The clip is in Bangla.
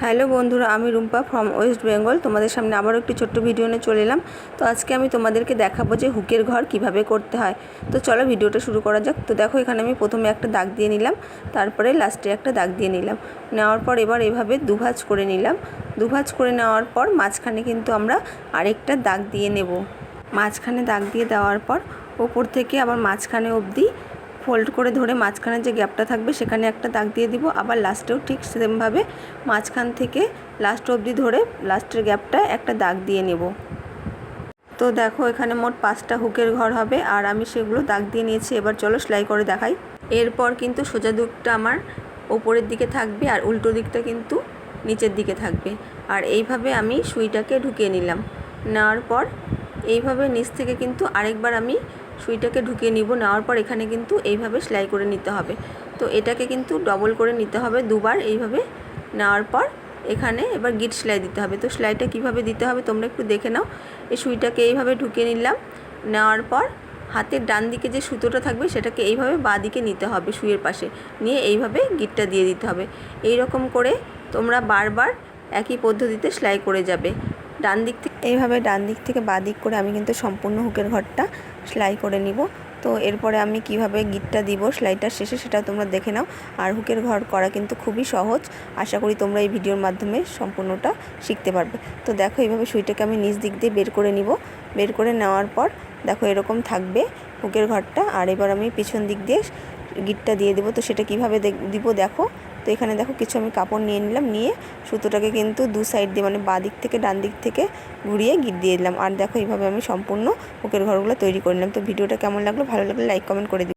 হ্যালো বন্ধুরা, আমি রুম্পা ফ্রম ওয়েস্ট বেঙ্গল। তোমাদের সামনে আবারও একটি ছোট্ট ভিডিও নিয়ে চলে এলাম। তো আজকে আমি তোমাদেরকে দেখাবো যে হুকের ঘর কিভাবে করতে হয়। তো চলো ভিডিওটা শুরু করা যাক। তো দেখো, এখানে আমি প্রথমে একটা দাগ দিয়ে নিলাম, তারপরে লাস্টে একটা দাগ দিয়ে নিলাম। নেওয়ার পর এবার এভাবে দুভাঁজ করে নিলাম। দুভাঁজ করে নেওয়ার পর মাঝখানে কিন্তু আমরা আরেকটা দাগ দিয়ে নেব। মাঝখানে দাগ দিয়ে দেওয়ার পর ওপর থেকে আবার মাঝখানে অবধি ফোল্ড করে ধরে মাঝখানে যে গ্যাপটা থাকবে সেখানে একটা দাগ দিয়ে দিব। আবার লাস্টেও ঠিক সেমভাবে মাঝখান থেকে লাস্ট অবধি ধরে লাস্টের গ্যাপটা একটা দাগ দিয়ে নেব। তো দেখো, এখানে মোট 5টা হুকের ঘর হবে আর আমি সেগুলো দাগ দিয়ে নিয়েছি। এবার চলো সেলাই করে দেখাই। এরপর কিন্তু সোজা দিকটা আমার ওপরের দিকে থাকবে আর উল্টো দিকটা কিন্তু নিচের দিকে থাকবে। আর এইভাবে আমি সুইটাকে ঢুকিয়ে নিলাম। নেওয়ার পর এইভাবে নিচ থেকে কিন্তু আরেকবার আমি সুইটাকে ঢুকিয়ে নিব। নেওয়ার পর এখানে কিন্তু এইভাবে সেলাই করে নিতে হবে। তো এটাকে কিন্তু ডবল করে নিতে হবে দুবার। এইভাবে নেওয়ার পর এখানে এবার গিট সেলাই দিতে হবে। তো সেলাইটা কিভাবে দিতে হবে তোমরা একটু দেখে নাও। এই সুইটাকে এইভাবে ঢুকিয়ে নিলাম। নেওয়ার পর হাতের ডান দিকে যে সুতোটা থাকবে সেটাকে এইভাবে বাঁ দিকে নিতে হবে, সুইয়ের পাশে নিয়ে এইভাবে গিটটা দিয়ে দিতে হবে। এই রকম করে তোমরা বারবার একই পদ্ধতিতে সেলাই করে যাবে। ডান দিক থেকে এইভাবে ডান দিক থেকে বাঁ দিক করে আমি কিন্তু সম্পূর্ণ হুকের ঘরটা সেলাই করে নিব। তো এরপরে আমি কিভাবে গিটটা দিব সেলাইটার শেষে সেটা তোমরা দেখে নাও। আর হুকের ঘর করা কিন্তু খুবই সহজ। আশা করি তোমরা এই ভিডিওর মাধ্যমে সম্পূর্ণটা শিখতে পারবে। তো দেখো, এইভাবে সুইটাকে আমি নিচ দিক দিয়ে বের করে নিব। বের করে নেওয়ার পর দেখো এরকম থাকবে হুকের ঘরটা। আর এবার আমি পিছন দিক দিয়ে গিটটা দিয়ে দেবো। তো সেটা কিভাবে দিব দেখো। তো এখানে দেখো কিছু আমি কাপড় নিয়ে নিলাম, নিয়ে সুতোটাকে কিন্তু দু সাইড দিয়ে মানে বাঁ দিক থেকে ডান দিক থেকে ঘুরিয়ে গিট দিয়ে দিলাম। আর দেখো এইভাবে আমি সম্পূর্ণ হুকের ঘরগুলো তৈরি করে নিলাম। তো ভিডিওটা কেমন লাগলো, ভালো লাগলে লাইক কমেন্ট করে দিই।